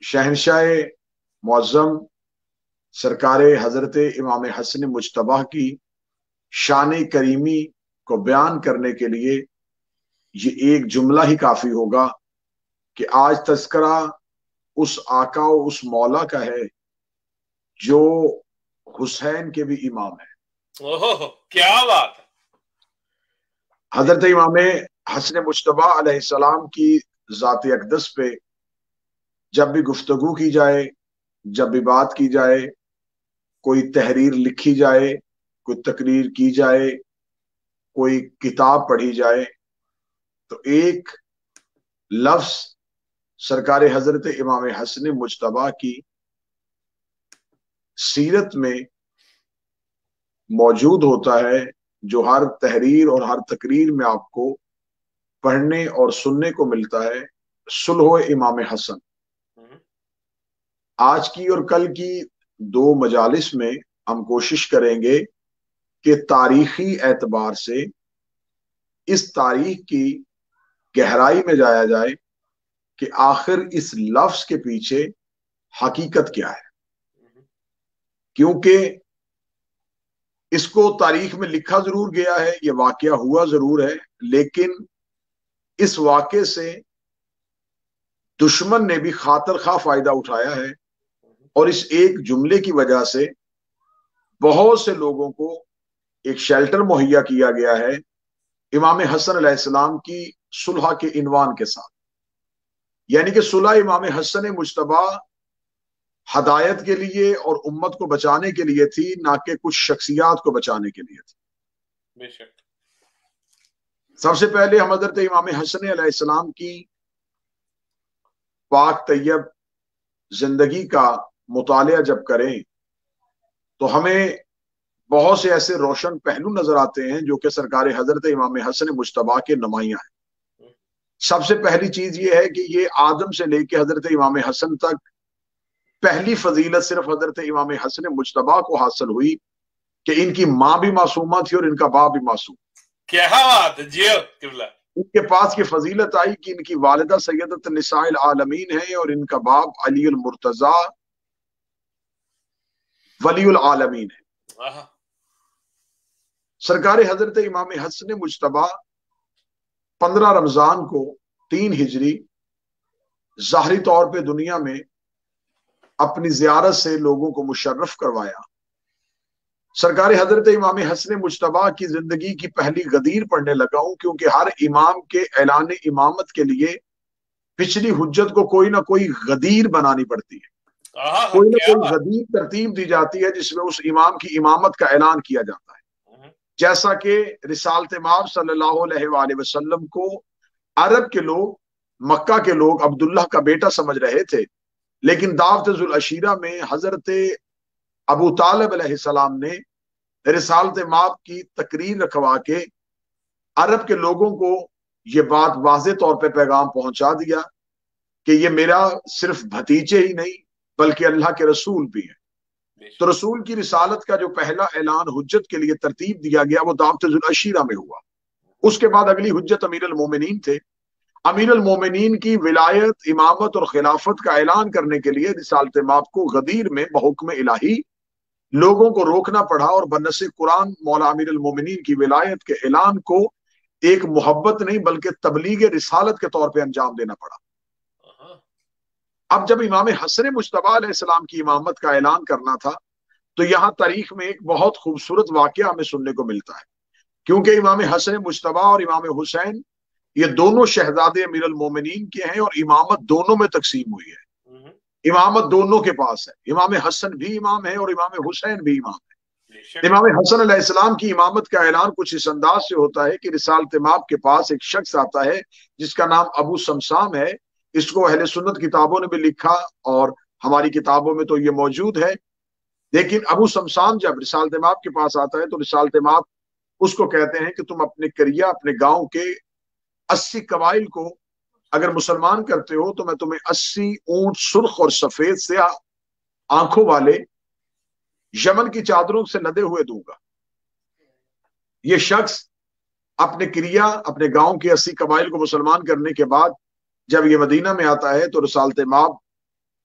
शहनशाह मुअज्जम सरकार हजरत इमाम हसन मुजतबा की शान करीमी को बयान करने के लिए ये एक जुमला ही काफी होगा कि आज तज़किरा उस आका और उस मौला का है जो हुसैन के भी इमाम है। ओहो, क्या बात है। हजरत इमाम हसन मुजतबा अलैहिस्सलाम की ज़ात अक़दस पे जब भी गुफ्तगू की जाए, जब भी बात की जाए, कोई तहरीर लिखी जाए, कोई तकरीर की जाए, कोई किताब पढ़ी जाए, तो एक लफ्ज सरकार हजरत इमाम हसन मुजतबा की सीरत में मौजूद होता है, जो हर तहरीर और हर तकरीर में आपको पढ़ने और सुनने को मिलता है। सुलह इमाम हसन। आज की और कल की दो मजालिस में हम कोशिश करेंगे कि तारीखी एतबार से इस तारीख की गहराई में जाया जाए कि आखिर इस लफ्ज के पीछे हकीकत क्या है, क्योंकि इसको तारीख में लिखा जरूर गया है, ये वाकया हुआ जरूर है, लेकिन इस वाकये से दुश्मन ने भी खातर खा फायदा उठाया है और इस एक जुमले की वजह से बहुत से लोगों को एक शेल्टर मुहैया किया गया है इमाम हसन अलैहिस्सलाम की सुलह के इनवान के साथ। यानी कि सुलह इमाम हसन मुजतबा हदायत के लिए और उम्मत को बचाने के लिए थी, ना कि कुछ शख्सियात को बचाने के लिए थी। बेशक। सबसे पहले हम हजरत इमाम हसन अलैहिस्सलाम की पाक तैयब जिंदगी का मुतालिया जब करें तो हमें बहुत से ऐसे रोशन पहलू नजर आते हैं जो कि सरकार हजरत इमाम हसन मुजतबा के नुमाइयां हैं। सबसे पहली चीज ये है कि ये आदम से लेकर हजरत इमाम हसन तक पहली फजीलत सिर्फ हजरत इमाम हसन मुजतबा को हासिल हुई कि इनकी माँ भी मासूमा थी और इनका बाप भी मासूम। क्या बात है जी। इनके पास ये फजीलत आई कि इनकी वालिदा सैयदत निसाइल आलमीन है और इनका बाप अलीउल मुर्तजा वलीउल आलमीन है। सरकार हजरत इमाम हसन मुजतबा 15 रमजान को 3 हिजरी ज़ाहरी तौर पे दुनिया में अपनी ज़ियारत से लोगों को मुशर्रफ करवाया। सरकार हजरत इमाम हसन मुजतबा की जिंदगी की पहली गदीर पढ़ने लगा हूं, क्योंकि हर इमाम के ऐलान इमामत के लिए पिछली हुज्जत को कोई ना कोई गदीर बनानी पड़ती है, कोई ना कोई गदीर तरतीब दी जाती है जिसमें उस इमाम की इमामत का ऐलान किया जाता है। जैसा कि रिसालत माब सल्लल्लाहु अलैहि वसल्लम को अरब के लोग, मक्का के लोग अब्दुल्ला का बेटा समझ रहे थे, लेकिन दावत जुल अशीरा में हजरत अबू तालिब अलैहिस्सलाम ने रिसालत माब की तकरीर रखवा के अरब के लोगों को ये बात वाज़े तौर पे पैगाम पहुंचा दिया कि ये मेरा सिर्फ भतीजे ही नहीं बल्कि अल्लाह के रसूल भी हैं। तो रसूल की रिसालत का जो पहला ऐलान हुज्जत के लिए तरतीब दिया गया वो दावत जुल अशीरा में हुआ। उसके बाद अगली हुज्जत अमीरुल मोमिनीन थे। अमीरुल मोमिनीन की विलायत, इमामत और खिलाफत का ऐलान करने के लिए रिसालत माब को गदीर में बहुक्म इलाही लोगों को रोकना पड़ा और बनसे कुरान मौला अमीरुल मोमिनीन की विलायत के ऐलान को एक मोहब्बत नहीं बल्कि तबलीग रिसालत के तौर पे अंजाम देना पड़ा। अब जब इमाम हसन मुजतबा अलैहिस्सलाम की इमामत का ऐलान करना था तो यहां तारीख में एक बहुत खूबसूरत वाकया हमें सुनने को मिलता है, क्योंकि इमाम हसन मुजतबा और इमाम हुसैन ये दोनों शहजादे अमीरुल मोमिनीन के हैं और इमामत दोनों में तकसीम हुई है। इमामत दोनों के पास है, इमाम हसन भी इमाम है और इमाम हुसैन भी इमाम है। इमाम हसन अलैहिस्सलाम की इमामत का ऐलान कुछ इस अंदाज से होता है कि रिसालत माब के पास एक शख्स आता है जिसका नाम अबू समसाम है। इसको अहले सुन्नत किताबों ने भी लिखा और हमारी किताबों में तो ये मौजूद है। लेकिन अबू समसाम जब रिसालत माब के पास आता है तो रिसालत माब उसको कहते हैं कि तुम अपने करिया, अपने गांव के 80 कबाइल को अगर मुसलमान करते हो तो मैं तुम्हें 80 ऊंट सुर्ख और सफेद से आंखों वाले यमन की चादरों से लदे हुए दूंगा। ये शख्स अपने क्रिया, अपने गांव के 80 कबाइल को मुसलमान करने के बाद जब ये मदीना में आता है तो रिसालत माब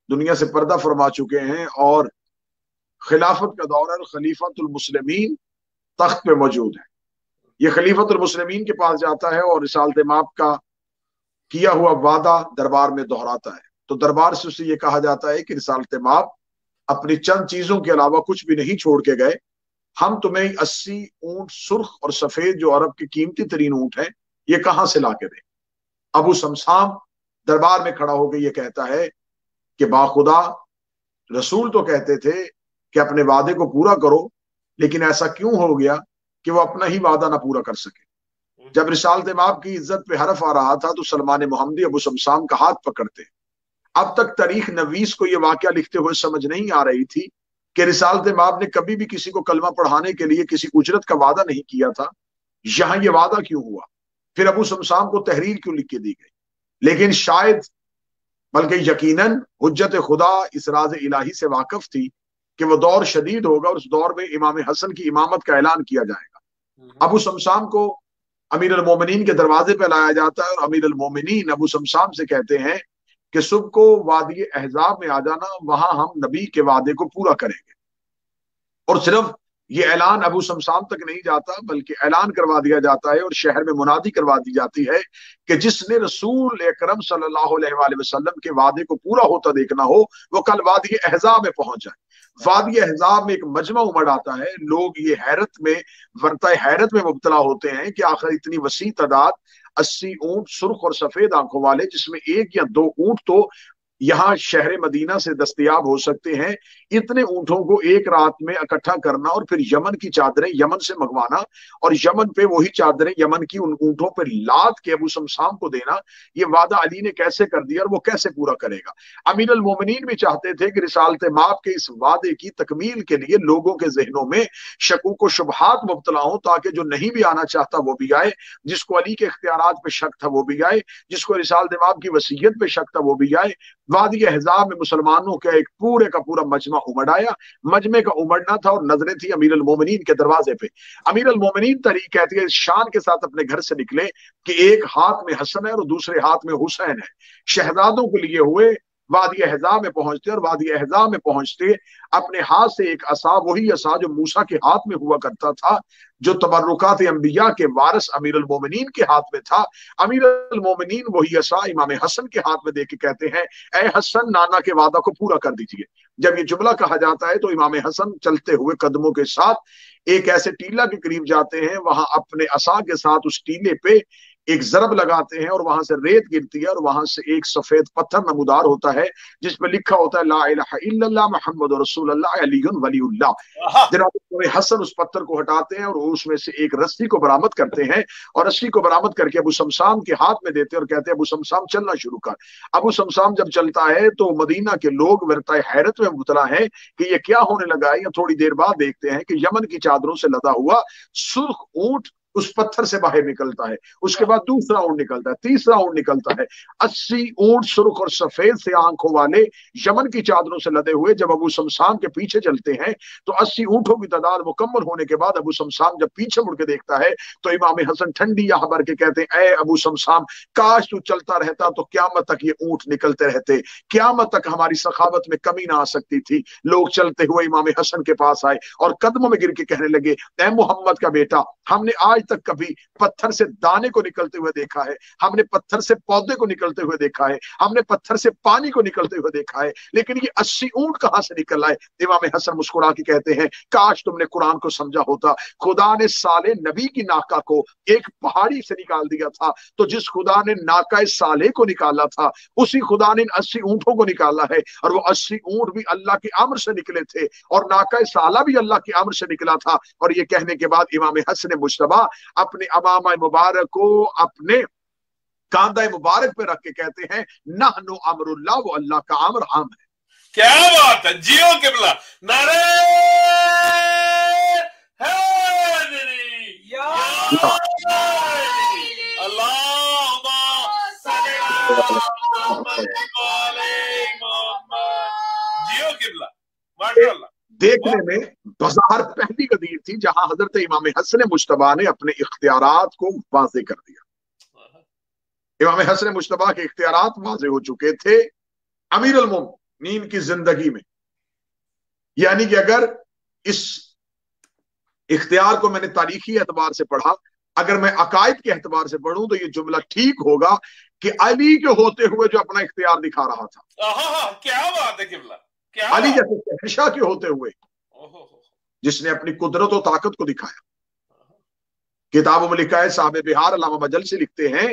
दुनिया से पर्दा फरमा चुके हैं और खिलाफत का दौर है, खलीफतुल मुस्लिमीन तख्त पे मौजूद है। ये खलीफतुल मुस्लिमीन के पास जाता है और रिसालत माप का किया हुआ वादा दरबार में दोहराता है। तो दरबार से उसे ये कहा जाता है कि रिसालत माप अपनी चंद चीजों के अलावा कुछ भी नहीं छोड़ के गए, हम तुम्हें 80 ऊंट सुर्ख और सफेद जो अरब के कीमती तरीन ऊंट हैं, ये कहां से ला के दें। अबू समसाम दरबार में खड़ा होकर ये कहता है कि बाखुदा रसूल तो कहते थे कि अपने वादे को पूरा करो, लेकिन ऐसा क्यों हो गया कि वो अपना ही वादा ना पूरा कर सके। जब रिसालत माप की इज्जत पे हरफ आ रहा था तो सलमान मोहम्मदी अबू समसाम का हाथ पकड़ते। अब तक तारीख नवीस को यह वाकया लिखते हुए समझ नहीं आ रही थी कि रिसालत माप ने कभी भी किसी को कलमा पढ़ाने के लिए किसी उजरत का वादा नहीं किया था, यहां यह वादा क्यों हुआ, फिर अबू समसाम को तहरीर क्यों लिख के दी गई। लेकिन शायद बल्कि यकीनन हुज्जत खुदा इस राज इलाही से वाकिफ थी कि वो दौर शदीद होगा और उस दौर में इमाम हसन की इमामत का ऐलान किया जाएगा। अबू समसाम को अमीर अल मोमिनीन के दरवाजे पर लाया जाता है और अमीर अल मोमिनीन अबू समसाम से कहते हैं कि सुबह को वादी अहजाब में आ जाना, वहां हम नबी के वादे को पूरा करेंगे। और सिर्फ ये ऐलान अबू समसाम तक नहीं जाता बल्कि ऐलान करवा दिया जाता है और शहर में मुनादी करवा दी जाती है कि जिसने रसूल अकरम सल्लल्लाहु अलैहि वसल्लम के वादे को पूरा होता देखना हो वो कल वादी अहजाब में पहुंच जाए। वादी अहजाब में एक मजमा उमड़ आता है, लोग ये हैरत में वर्ता हैरत में मुब्तला होते हैं कि आखिर इतनी वसी तादाद 80 ऊंट सुर्ख और सफेद आंखों वाले, जिसमें एक या दो ऊंट तो यहाँ शहर मदीना से दस्तयाब हो सकते हैं, इतने ऊंटों को एक रात में इकट्ठा करना और फिर यमन की चादरें यमन से मंगवाना और यमन पे वही चादरें यमन की उन ऊंटों पर लाद के अबू समसाम को देना, ये वादा अली ने कैसे कर दिया और वो कैसे पूरा करेगा। अमीर अल मोमिनीन भी चाहते थे कि रिसालत माप के इस वादे की तकमील के लिए लोगों के जहनों में शकूक व शुबहात मुब्तला हो, ताकि जो नहीं भी आना चाहता वो भी आए, जिसको अली के इख्तियारात पे शक था वो भी आए, जिसको रिसालत माप की वसीयत पे शक था वो भी आए। वादी अहजाब में मुसलमानों का एक पूरे का पूरा मजमा उमड़ आया। मजमे का उमड़ना था और नजरें थी अमीर अल मोमिनीन के दरवाजे पे। अमीर अल मोमिनीन तरीक कहती है शान के साथ अपने घर से निकले कि एक हाथ में हसन है और दूसरे हाथ में हुसैन है, शहजादों को लिए हुए वादी अहजाब में पहुंचते और वादी अहजाब में पहुंचते अपने हाथ से एक असा, वही असा जो मूसा के हाथ में हुआ करता था, जो तबर्रुकात अंबिया के वारिस अमीर अल मोमिनीन के हाथ में था। अमीर अल मोमिनीन वही असा इमाम हसन के हाथ में देके कहते हैं, ए हसन, नाना के वादा को पूरा कर दीजिए। जब ये जुमला कहा जाता है तो इमाम हसन चलते हुए कदमों के साथ एक ऐसे टीला के करीब जाते हैं, वहां अपने असा के साथ उस टीले पे एक जरब लगाते हैं और वहां से रेत गिरती है और वहां से एक सफेद पत्थर नमूदार होता है जिसमें लिखा होता है ला इलाहा इल्लल्लाह मुहम्मद रसूलुल्लाह अलीयुन वलीउल्लाह। जनाब हसन उस पत्थर को हटाते हैं और उसमें से एक रस्सी को बरामद करते हैं और रस्सी को बरामद करके अबू समसाम के हाथ में देते हैं और कहते हैं अबू समसाम चलना शुरू कर। अबू समसाम जब चलता है तो मदीना के लोग वर्ताए हैरत में मुबतला है कि ये क्या होने लगा है। या थोड़ी देर बाद देखते हैं कि यमन की चादरों से लदा हुआ सुर्ख ऊंट उस पत्थर से बाहर निकलता है, उसके बाद दूसरा ऊंट निकलता है, तीसरा ऊंट निकलता है। 80 ऊंट सुर्ख और सफेद से आंखों वाले यमन की चादरों से लदे हुए जब अबू समसाम के पीछे चलते हैं तो 80 ऊंटों की तादाद मुकम्मल होने के बाद अबू समसाम जब पीछे मुड़ के देखता है तो इमाम हसन ठंडी आह भर के कहते हैं, ए अबू समसाम, काश तू चलता रहता तो क्यामत तक ये ऊंट निकलते रहते, क्यामत तक हमारी सखावत में कमी ना आ सकती थी। लोग चलते हुए इमाम हसन के पास आए और कदमों में गिर के कहने लगे, ए मोहम्मद का बेटा, हमने आज तक कभी पत्थर से दाने को निकलते हुए देखा है, हमने पत्थर से पौधे को निकलते हुए देखा है, हमने पत्थर से पानी को निकलते हुए देखा है, लेकिन ये 80 ऊंट कहां से निकल आए। इमाम हसन मुस्कुरा के कहते हैं, काश तुमने कुरान को समझा होता। खुदा ने साले नबी की नाका को एक पहाड़ी से निकाल दिया था, तो जिस खुदा ने नाका साले को निकाला था उसी खुदा ने 80 ऊंटों को निकाला है और वो 80 ऊंट भी अल्लाह के अम्र से निकले थे और नाका साला भी अल्लाह के अम्र से निकला था। और ये कहने के बाद इमाम हसन मुश्तबा अपने अमामा मुबारक को अपने कांधा मुबारक पे रख के कहते हैं, नहनु अमरुल्लाह, वो अल्लाह का अम्र हम है। क्या बात है, जियो किबला, नारे जियो किबला, माशाअल्लाह। देखने में बाजार पहली गदीर थी जहां हजरत इमाम हसन मुश्तबा ने अपने इख्तियारात को वाज़े कर दिया। इमाम हसन मुश्तबा के इख्तियारात वाज़े हो चुके थे। अमीर अल मोमिनीन نیند کی زندگی میں، یعنی کہ اگر اس اختیار کو میں نے تاریخی اعتبار سے پڑھا، اگر میں عقائد کے اعتبار سے پڑھوں تو یہ جملہ ٹھیک ہوگا کہ علی کے ہوتے ہوئے جو اپنا اختیار دکھا رہا تھا، کیا بات ہے قبلہ، کیا علی بات جیسے شہنشاہ کے ہوتے ہوئے جس نے اپنی قدرت و طاقت کو دکھایا۔ کتابوں میں لکھا ہے، صاحب بہار علامہ بجل سے لکھتے ہیں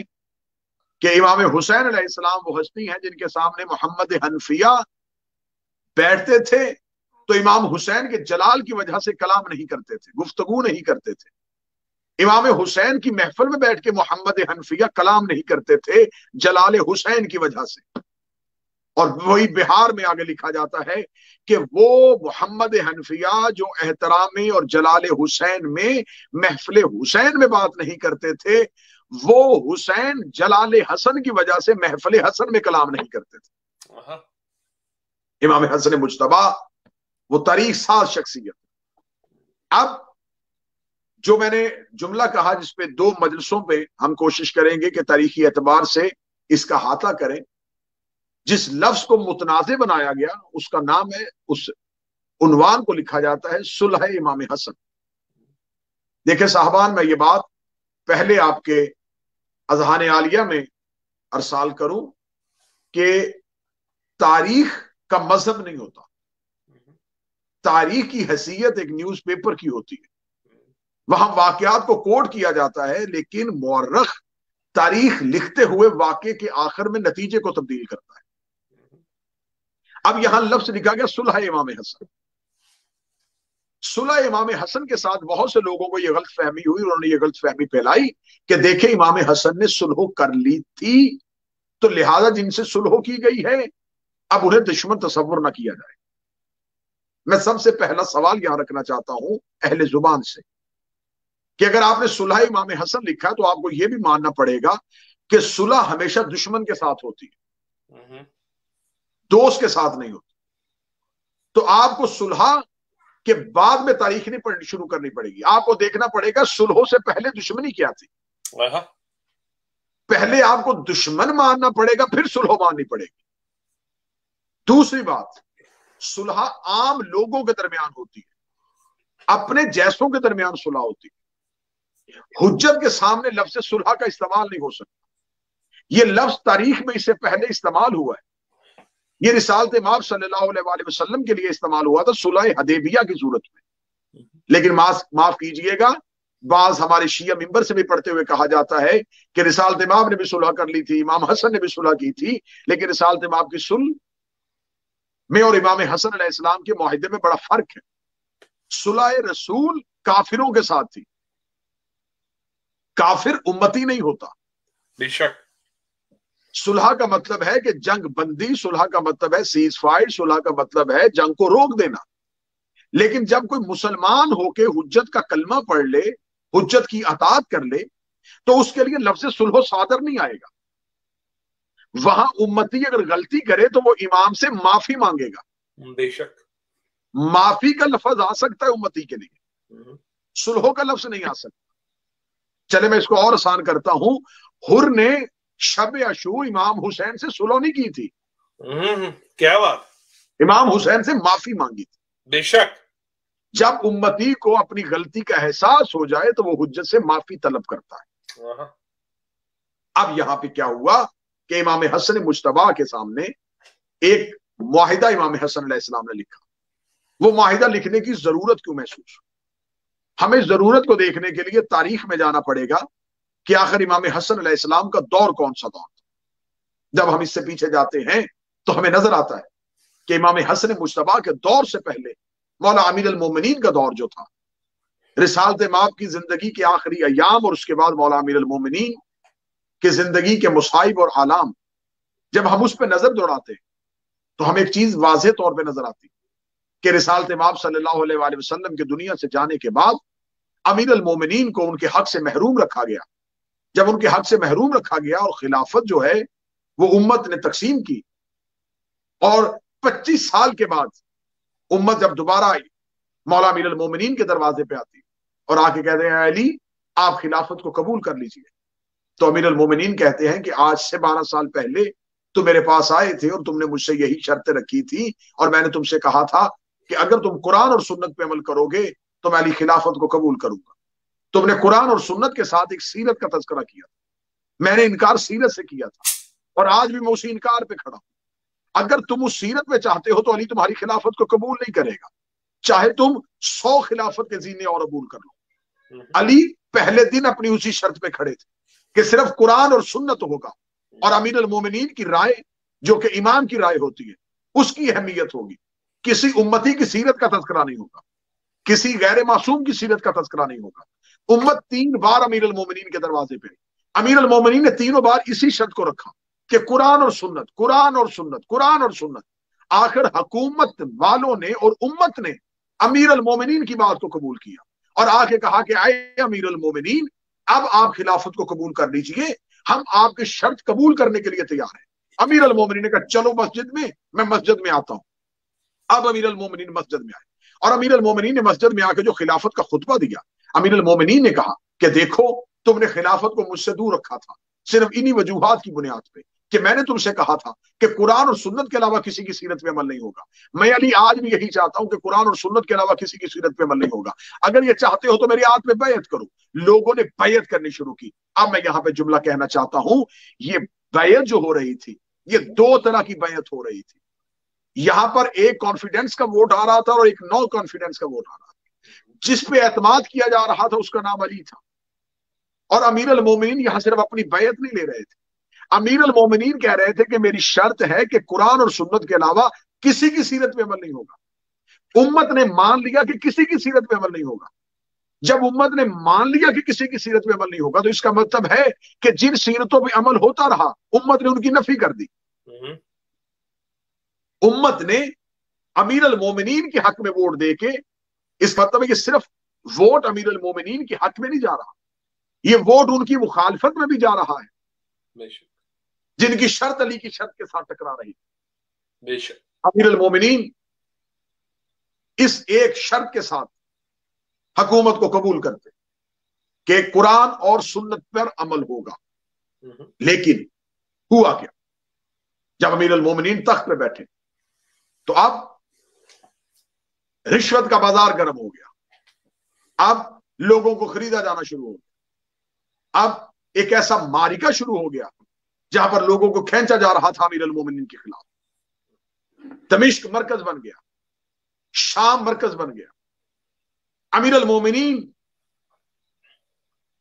کہ امام حسین علیہ السلام وہ ہستی ہیں جن کے سامنے محمد حنفیہ بیٹھتے تھے تو امام حسین کے جلال کی وجہ سے کلام نہیں کرتے تھے، گفتگو نہیں کرتے تھے۔ امام حسین کی محفل میں بیٹھ کے محمد حنفیہ کلام نہیں کرتے تھے جلال حسین کی وجہ سے۔ اور وہی بہار میں آگے لکھا جاتا ہے کہ وہ محمد حنفیہ جو احترام اور جلال حسین میں محفل حسین میں بات نہیں کرتے تھے، وہ حسین جلال حسن کی وجہ سے محفل حسن میں کلام نہیں کرتے تھے۔ امام حسن مجتبی وہ تاریخ ساز شخصیت۔ اب جو میں نے جملہ کہا جس پہ 2 مجلسوں پہ ہم کوشش کریں گے کہ تاریخی اعتبار سے اس کا احاطہ کریں، جس لفظ کو متنازع بنایا گیا اس کا نام ہے، اس عنوان کو لکھا جاتا ہے صلح امام حسن۔ دیکھیں صاحبان، میں یہ بات پہلے آپ کے اذہان عالیہ میں ارسال کروں کہ تاریخ کا مذہب نہیں ہوتا، تاریخ کی حیثیت ایک نیوز پیپر کی ہوتی ہے، وہاں واقعات کو کوڈ کیا جاتا ہے، لیکن مورخ تاریخ لکھتے ہوئے واقعے کے آخر میں نتیجے کو تبدیل کرتا ہے۔ اب یہاں لفظ لکھا گیا صلح امام حسن۔ صلح امام حسن کے ساتھ بہت سے لوگوں کو یہ غلط فہمی ہوئی، انہوں نے یہ غلط فہمی پھیلائی کہ دیکھیں امام حسن نے صلح کر لی تھی تو لہذا جن سے صلح کی گئی ہے اب انہیں دشمن تصور نہ کیا جائے۔ میں سب سے پہلا سوال یہاں رکھنا چاہتا ہوں اہل زبان سے کہ اگر آپ نے صلح امام حسن لکھا تو آپ کو یہ بھی ماننا پڑے گا کہ صلح ہمیشہ دشمن کے ساتھ ہوتی ہے، دوست کے ساتھ نہیں ہوتی۔ تو آپ کو صلح کے بعد میں تاریخ نہیں پڑھنی شروع کرنی پڑے گی، آپ کو دیکھنا پڑے گا صلح سے پہلے دشمنی کیا تھی۔ پہلے آپ کو دشمن ماننا پڑے گا پھر صلح ماننی پڑے گی۔ دوسری بات، صلح عام لوگوں کے درمیان ہوتی ہے، اپنے جیسوں کے درمیان صلح ہوتی ہے۔ حجت کے سامنے لفظ صلح کا استعمال نہیں ہو سکتا۔ یہ لفظ تاریخ میں اس سے پہلے استعمال ہوا ہے، یہ رسالت مآب صلی اللہ علیہ وسلم کے لیے استعمال ہوا تھا صلح حدیبیہ کی صورت میں۔ لیکن معاف کیجئے گا، بعض ہمارے شیعہ ممبر سے بھی پڑھتے ہوئے کہا جاتا ہے کہ رسالت مآب نے بھی صلح کر لی تھی، امام حسن نے بھی صلح کی تھی، لیکن رسالت مآب کی صلح میں اور امام حسن علیہ السلام کے معاہدے میں بڑا فرق ہے۔ صلح رسول کافروں کے ساتھ تھی، کافر امتی نہیں ہوتا۔ بے شک صلح کا مطلب ہے کہ جنگ بندی، صلح کا مطلب ہے سیز فائر، صلح کا مطلب ہے جنگ کو روک دینا۔ لیکن جب کوئی مسلمان ہو کے حجت کا کلمہ پڑھ لے، حجت کی اطاعت کر لے، تو اس کے لیے لفظ صلح صادر نہیں آئے گا۔ وہاں امتی اگر غلطی کرے تو وہ امام سے معافی مانگے گا۔ بے شک معافی کا لفظ آ سکتا ہے امتی کے لیے، صلح کا لفظ نہیں آ سکتا۔ چلے میں اس کو اور آسان کرتا ہوں، حر نے شب عاشور امام حسین سے صلح نہیں کی تھی، کیا بات، امام حسین سے معافی مانگی تھی۔ بے شک جب امتی کو اپنی غلطی کا احساس ہو جائے تو وہ حجت سے معافی طلب کرتا ہے۔ اب یہاں پہ کیا ہوا کہ امام حسن مجتبی کے سامنے ایک معاہدہ امام حسن علیہ السلام نے لکھا۔ وہ معاہدہ لکھنے کی ضرورت کیوں محسوس؟ ہمیں ضرورت کو دیکھنے کے لیے تاریخ میں جانا پڑے گا کہ آخر امام حسن علیہ السلام کا دور کون سا دور تھا۔ جب ہم اس سے پیچھے جاتے ہیں تو ہمیں نظر آتا ہے کہ امام حسن مجتبی کے دور سے پہلے مولا امیر المومنین کا دور جو تھا، رسالت مآب کی زندگی کے آخری ایام اور اس کے بعد مولا امیر المومنین کی زندگی کے مصائب اور آلام، جب ہم اس پہ نظر دوڑاتے تو ہمیں ایک چیز واضح طور پہ نظر آتی کہ رسالت مآب صلی اللہ علیہ وآلہ وسلم کے دنیا سے جانے کے بعد امیر المومنین کو ان کے حق سے محروم رکھا گیا۔ جب ان کے حق سے محروم رکھا گیا اور خلافت جو ہے وہ امت نے تقسیم کی، اور 25 سال کے بعد امت جب دوبارہ آئی، مولا امیر المومنین کے دروازے پہ آتی اور آ کے کہتے ہیں علی آپ خلافت کو قبول کر لیجئے، تو امیر المومنین کہتے ہیں کہ آج سے 12 سال پہلے تم میرے پاس آئے تھے اور تم نے مجھ سے یہی شرطیں رکھی تھی اور میں نے تم سے کہا تھا کہ اگر تم قرآن اور سنت پہ عمل کرو گے تو میں علی خلافت کو قبول کروں گا. تم نے قرآن اور سنت کے ساتھ ایک سیرت کا تذکرہ کیا تھا. میں نے انکار سیرت سے کیا تھا اور آج بھی میں اسی انکار پہ کھڑا ہوں. اگر تم اس سیرت میں چاہتے ہو تو علی تمہاری خلافت کو قبول نہیں کرے گا, چاہے تم 100 خلافت کے زینے اور عبور کر لو. علی پہلے دن اپنی اسی شرط پہ کھڑے تھے کہ صرف قرآن اور سنت ہوگا اور امیر المومنین کی رائے جو کہ امام کی رائے ہوتی ہے اس کی اہمیت ہوگی. کسی امتی کی سیرت کا تذکرہ نہیں ہوگا, کسی غیر معصوم کی سیرت کا تذکرہ نہیں ہوگا. امت 3 بار امیر المومنین کے دروازے پہ, امیر المومنین نے تینوں بار اسی شرط کو رکھا کہ قرآن اور سنت, قرآن اور سنت, قرآن اور سنت. آخر حکومت والوں نے اور امت نے امیر المومنین کی بات کو قبول کیا اور آ کے کہا کہ اے امیر المومنین اب آپ خلافت کو قبول کر لیجئے, ہم آپ کی شرط قبول کرنے کے لیے تیار ہیں. امیر المومنین نے کہا چلو مسجد میں مسجد میں آتا ہوں. اب امیر المومنین مسجد میں آئے اور امیر المومنین نے مسجد میں آ کے جو خلافت کا خطبہ دیا, امیر المومنین نے کہا کہ دیکھو تم نے خلافت کو مجھ سے دور رکھا تھا صرف انہی وجوہات کی بنیاد پہ کہ میں نے تم سے کہا تھا کہ قرآن اور سنت کے علاوہ کسی کی سیرت پہ عمل نہیں ہوگا. میں علی آج بھی یہی چاہتا ہوں کہ قرآن اور سنت کے علاوہ کسی کی سیرت پہ عمل نہیں ہوگا. اگر یہ چاہتے ہو تو میری ہاتھ میں بیعت کرو. لوگوں نے بیعت کرنی شروع کی. اب میں یہاں پہ جملہ کہنا چاہتا ہوں, یہ بیعت جو ہو رہی تھی یہ 2 طرح کی بیعت ہو رہی تھی. یہاں پر ایک کانفیڈنس کا ووٹ آ رہا تھا اور ایک نو کانفیڈنس کا ووٹ آ رہا تھا. جس پہ اعتماد کیا جا رہا تھا اس کا نام علی تھا اور امیر المومنین یہاں صرف اپنی بیعت نہیں لے رہے تھے. امیر المومنین کہہ رہے تھے کہ میری شرط ہے کہ قرآن اور سنت کے علاوہ کسی کی سیرت پہ عمل نہیں ہوگا. امت نے مان لیا کہ کسی کی سیرت پہ عمل نہیں ہوگا. جب امت نے مان لیا کہ کسی کی سیرت پہ عمل نہیں ہوگا تو اس کا مطلب ہے کہ جن سیرتوں پہ عمل ہوتا رہا امت نے ان کی نفی کر دی. امت نے امیر المومنین کے حق میں ووٹ دے کے, اس مطلب ہے کہ صرف ووٹ امیر المومنین کے حق میں نہیں جا رہا, یہ ووٹ ان کی مخالفت میں بھی جا رہا ہے جن کی شرط علی کی شرط کے ساتھ ٹکرا رہی. بے شک امیر المومنین اس ایک شرط کے ساتھ حکومت کو قبول کرتے کہ قرآن اور سنت پر عمل ہوگا. لیکن ہوا کیا, جب امیر المومنین تخت پہ بیٹھے تو اب رشوت کا بازار گرم ہو گیا. اب لوگوں کو خریدا جانا شروع ہو گیا. اب ایک ایسا معرکہ شروع ہو گیا جہاں پر لوگوں کو کھینچا جا رہا تھا امیر المومنین کے خلاف. دمشق مرکز بن گیا, شام مرکز بن گیا. امیر المومنین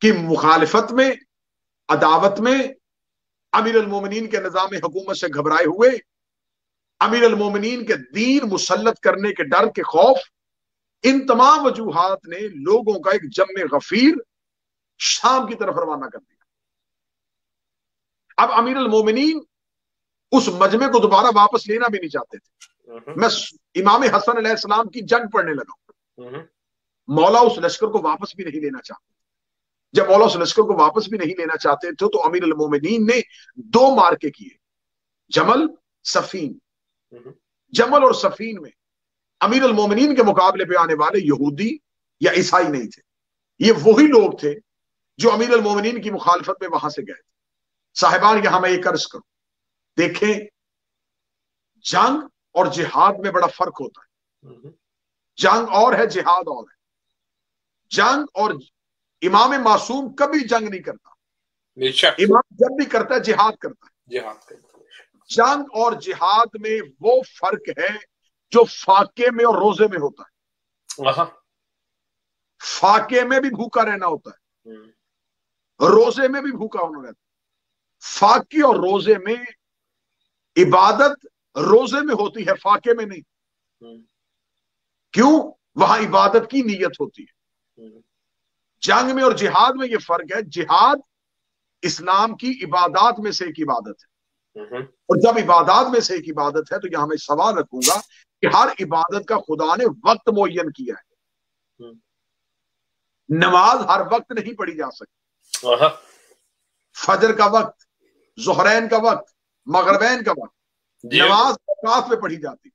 کی مخالفت میں, عداوت میں, امیر المومنین کے نظام حکومت سے گھبرائے ہوئے, امیر المومنین کے دین مسلط کرنے کے ڈر کے خوف, ان تمام وجوہات نے لوگوں کا ایک جم غفیر شام کی طرف روانہ کر دیا. اب امیر المومنین اس مجمع کو دوبارہ واپس لینا بھی نہیں چاہتے تھے. میں امام حسن علیہ السلام کی جنگ پڑھنے لگا. مولا اس لشکر کو واپس بھی نہیں لینا چاہتے. جب مولا اس لشکر کو واپس بھی نہیں لینا چاہتے تھے تو امیر المومنین نے 2 مارکے کیے, جمل صفین. جمل اور صفین میں امیر المومنین کے مقابلے پہ آنے والے یہودی یا عیسائی نہیں تھے. یہ وہی لوگ تھے جو امیر المومنین کی مخالفت میں وہاں سے گئے تھے. صاحبان یہاں میں ایک عرض کروں, دیکھیں جنگ اور جہاد میں بڑا فرق ہوتا ہے. جنگ اور ہے, جہاد اور ہے. جنگ اور امام معصوم کبھی جنگ نہیں کرتا, امام جب بھی کرتا ہے جہاد کرتا ہے. جنگ اور جہاد میں وہ فرق ہے جو فاقے میں اور روزے میں ہوتا ہے. فاقے میں بھی بھوکا رہنا ہوتا ہے, روزے میں بھی بھوکا ہونا رہتا ہے. فاقے اور روزے میں عبادت روزے میں ہوتی ہے, فاقے میں نہیں. کیوں؟ وہاں عبادت کی نیت ہوتی ہے. جنگ میں اور جہاد میں یہ فرق ہے, جہاد اسلام کی عبادات میں سے ایک عبادت ہے, اور جب عبادات میں سے ایک عبادت ہے تو یہاں میں سوال رکھوں گا کہ ہر عبادت کا خدا نے وقت معین کیا ہے. نماز ہر وقت نہیں پڑھی جا سکتی. فجر کا وقت, ظہرین کا وقت, مغربین کا وقت, نماز اوقات میں پڑھی جاتی.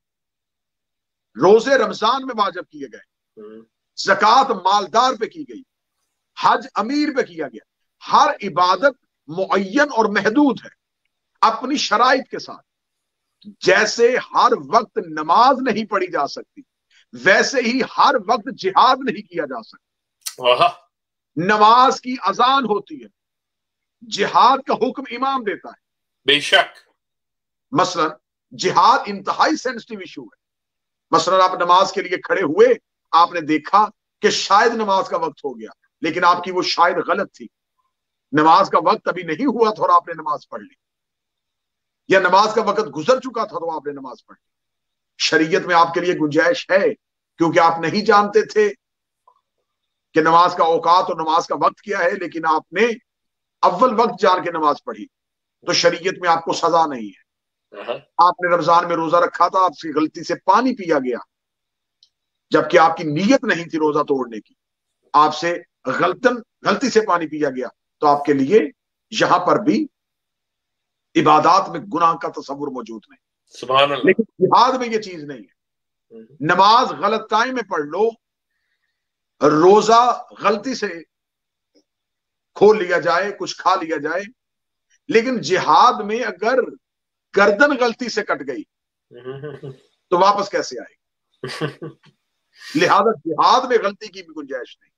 روزے رمضان میں واجب کیے گئے, زکوٰۃ مالدار پہ کی گئی, حج امیر پہ کیا گیا. ہر عبادت معین اور محدود ہے. اپنی شرائط کے ساتھ. جیسے ہر وقت نماز نہیں پڑھی جا سکتی ویسے ہی ہر وقت جہاد نہیں کیا جا سکتا. نماز کی اذان ہوتی ہے, جہاد کا حکم امام دیتا ہے. بے شک. مثلا جہاد انتہائی سینسٹیو ایشو ہے. مثلا آپ نماز کے لیے کھڑے ہوئے, آپ نے دیکھا کہ شاید نماز کا وقت ہو گیا, لیکن آپ کی وہ شاید غلط تھی. نماز کا وقت ابھی نہیں ہوا تھا اور آپ نے نماز پڑھ لی, یا نماز کا وقت گزر چکا تھا تو آپ نے نماز پڑھ لی. شریعت میں آپ کے لیے گنجائش ہے, کیونکہ آپ نہیں جانتے تھے کہ نماز کا اوقات اور نماز کا وقت کیا ہے, لیکن آپ نے اول وقت جان کے نماز پڑھی, تو شریعت میں آپ کو سزا نہیں ہے. آپ نے رمضان میں روزہ رکھا تھا, آپ کی غلطی سے پانی پیا گیا جبکہ آپ کی نیت نہیں تھی روزہ توڑنے کی, آپ سے غلطی سے پانی پیا گیا, تو آپ کے لیے یہاں پر بھی عبادات میں گناہ کا تصور موجود نہیں. سبحان اللہ. لیکن جہاد میں یہ چیز نہیں ہے. نماز غلط ٹائم میں پڑھ لو, روزہ غلطی سے کھول لیا جائے, کچھ کھا لیا جائے, لیکن جہاد میں اگر گردن غلطی سے کٹ گئی تو واپس کیسے آئے گی؟ لہذا جہاد میں غلطی کی بھی گنجائش نہیں.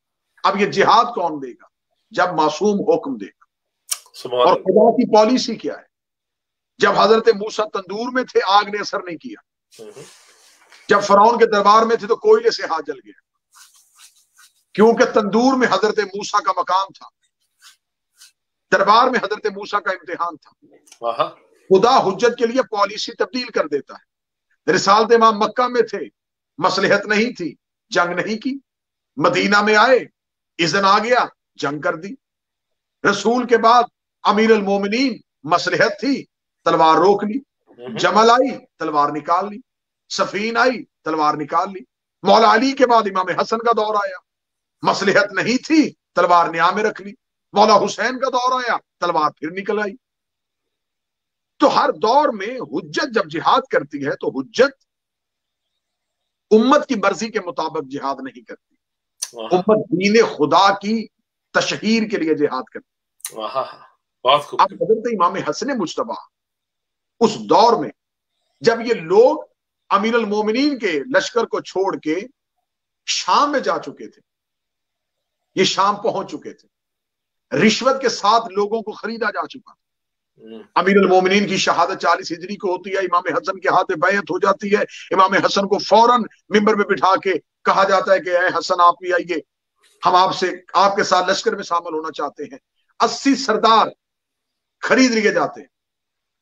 اب یہ جہاد کون دے گا؟ جب معصوم حکم دے گا. اور خدا کی پالیسی کیا ہے؟ جب حضرت موسیٰ تندور میں تھے آگ نے اثر نہیں کیا, جب فرعون کے دربار میں تھے تو کوئلے سے ہاتھ جل گیا, کیونکہ تندور میں حضرت موسیٰ کا مقام تھا, دربار میں حضرت موسیٰ کا امتحان تھا. خدا حجت کے لیے پالیسی تبدیل کر دیتا ہے. رسالت امام مکہ میں تھے, مصلحت نہیں تھی, جنگ نہیں کی. مدینہ میں آئے, اذن آ گیا, جنگ کر دی. رسول کے بعد امیر المومنین, مصلحت تھی, تلوار روک لی. جمل آئی, تلوار نکال لی. سفین آئی, تلوار نکال لی. مولا علی کے بعد امام حسن کا دور آیا, مصلحت نہیں تھی, تلوار نیا میں رکھ لی. مولا حسین کا دور آیا, تلوار پھر نکل آئی. تو ہر دور میں حجت جب جہاد کرتی ہے تو حجت امت کی مرضی کے مطابق جہاد نہیں کرتی. امت دین خدا کی تشہیر کے لیے جہاد کرتی. اب حضرت امام حسن مجتبی اس دور میں جب یہ لوگ امیر المومنین کے لشکر کو چھوڑ کے شام میں جا چکے تھے, یہ شام پہنچ چکے تھے, رشوت کے ساتھ لوگوں کو خریدا جا چکا تھا. امیر المومنین کی شہادت 40 ہجری کو ہوتی ہے, امام حسن کے ہاتھ بیعت ہو جاتی ہے. امام حسن کو فوراً ممبر میں بٹھا کے کہا جاتا ہے کہ اے حسن آپ بھی آئیے, ہم آپ کے ساتھ لشکر میں شامل ہونا چاہتے ہیں. 80 سردار خرید لیے جاتے ہیں.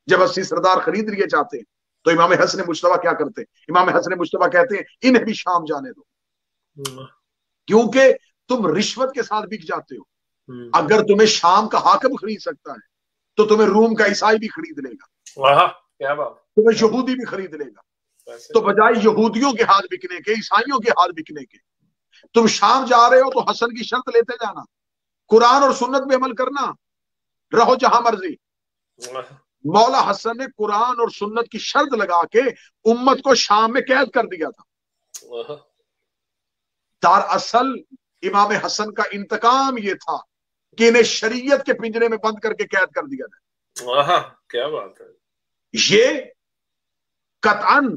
جب 80 سردار خرید لیے جاتے ہیں تو امام حسن مجتبی کیا کرتے ہیں؟ امام حسن مجتبی کہتے ہیں انہیں بھی شام جانے دو, کیونکہ تم رشوت کے ساتھ بک جاتے ہو. اگر تمہیں شام کا حاکم خرید سکتا ہے تو تمہیں روم کا عیسائی بھی خرید لے گا, کیا بات, تمہیں یہودی بھی خرید لے گا. تو بجائے یہودیوں کے ہاتھ بکنے کے, عیسائیوں کے ہاتھ بکنے کے, تم شام جا رہے ہو تو حسن کی شرط لیتے جانا, قرآن اور سنت پہ عمل کرنا, رہو جہاں مرضی. مولا حسن نے قرآن اور سنت کی شرط لگا کے امت کو شام میں قید کر دیا تھا. دراصل امام حسن کا انتقام یہ تھا کہ انہیں شریعت کے پنجرے میں بند کر کے قید کر دیا جائے. کیا بات ہے. یہ قطعاً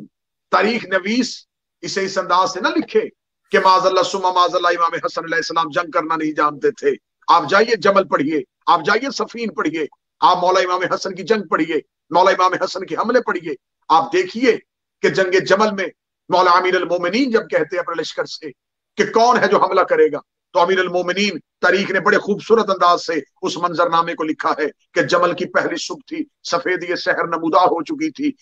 تاریخ نویس اسے اس انداز سے نہ لکھے کہ معاذ اللہ ثم معاذ اللہ امام حسن علیہ السلام جنگ کرنا نہیں جانتے تھے. آپ جائیے جمل پڑھیے, آپ جائیے سفین پڑھیے, آپ مولا امام حسن کی جنگ پڑھیے, مولا امام حسن کے حملے پڑھیے. آپ دیکھیے کہ جنگ جمل میں مولا امیر المومنین جب کہتے ہیں اپنے لشکر سے کہ کون ہے جو حملہ کرے گا, تو امیر المومنین تاریخ نے بڑے خوبصورت انداز سے اس منظر نامے کو لکھا ہے کہ جمل کی پہلی صبح تھی, سفیدی سحر نمودار ہو چکی تھی,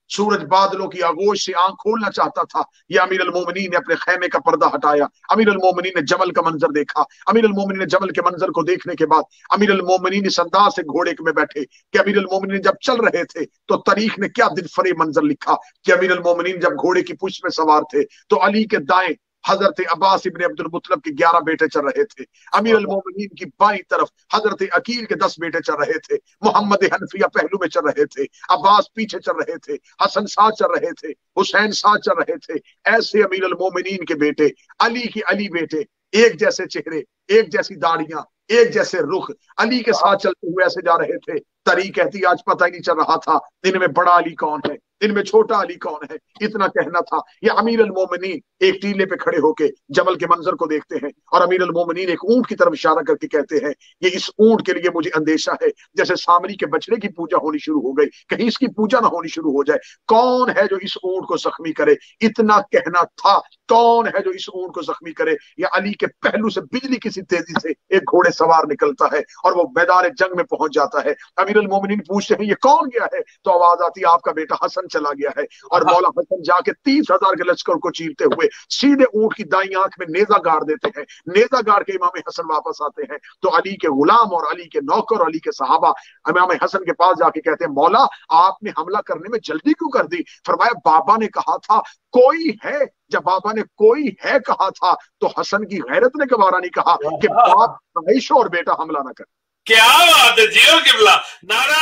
سورج بادلوں کی آغوش سے آنکھ کھولنا چاہتا تھا. یہ امیر المومنین نے اپنے خیمے کا پردہ ہٹایا, امیر المومنین نے جمل کا منظر دیکھا. امیر المومنین نے جمل کے منظر کو دیکھنے کے بعد امیر المومنین اس انداز سے گھوڑے میں بیٹھے کہ امیر المومنین جب چل رہے تھے تو تاریخ نے کیا دل فریب منظر لکھا کہ امیر المومنین جب گھوڑے کی پشت میں سوار تھے تو علی کے دائیں حضرت عباس ابن عبد المطلب کے 11 بیٹے چل رہے تھے, امیر المومنین کی بائیں طرف حضرت عقیل کے 10 بیٹے چل رہے تھے, محمد حنفیہ پہلو میں چل رہے تھے, عباس پیچھے چل رہے تھے, حسن ساتھ چل رہے تھے, حسین ساتھ چل رہے تھے. ایسے امیر المومنین کے بیٹے, علی کے علی بیٹے, ایک جیسے چہرے, ایک جیسی داڑیاں، ایک جیسے رخ، علی کے ساتھ چلتے ہوئے ایسے جا رہے تھے، تری کہتی آج پتہ ہی نہیں چل رہا تھا ان میں بڑا علی کون ہے، ان میں چھوٹا علی کون ہے، اتنا کہنا تھا۔ یہ امیر المومنین ایک ٹیلے پہ کھڑے ہو کے جمل کے منظر کو دیکھتے ہیں، اور امیر المومنین ایک اونٹ کی طرف اشارہ کر کے کہتے ہیں یہ اس اونٹ کے لیے مجھے اندیشہ ہے جیسے سامری کے بچڑے کی پوجا ہونی شروع ہو گئی، کہیں اس کی پوجا نہ ہونی شروع ہو جائے، کون ہے جو اس اونٹ کو زخمی کرے، اتنا کہنا تھا، کون ہے جو اس اونٹ کو زخمی کرے۔ یا علی کے پہلو سے بجلی کسی تیزی سے ایک گھوڑے سوار نکلتا ہے اور وہ میدان جنگ میں پہنچ جاتا ہے، امیر المومنین پوچھتے ہیں یہ کون گیا ہے، تو آواز آتی ہے آپ کا بیٹا حسن چلا گیا ہے، اور مولا حسن جا کے 30,000 کے لشکر کو چیرتے ہوئے سیدھے اونٹ کی دائیں آنکھ میں نیزہ گاڑ دیتے ہیں، نیزہ گاڑ کے امام حسن واپس آتے ہیں، تو علی کے غلام اور علی کے نوکر اور علی کے صحابہ امام حسن کے پاس جا کے کہتے ہیں مولا آپ نے حملہ کرنے میں جلدی کیوں کر دی؟ فرمایا بابا نے کہا تھا کوئی ہے، جب بابا نے کوئی ہے کہا تھا تو حسن کی غیرت نے گوارا نہیں کہا کہ باپ رہائش اور بیٹا حملہ نہ کرے۔ کیا بات ہے جیو قبلہ، نعرہ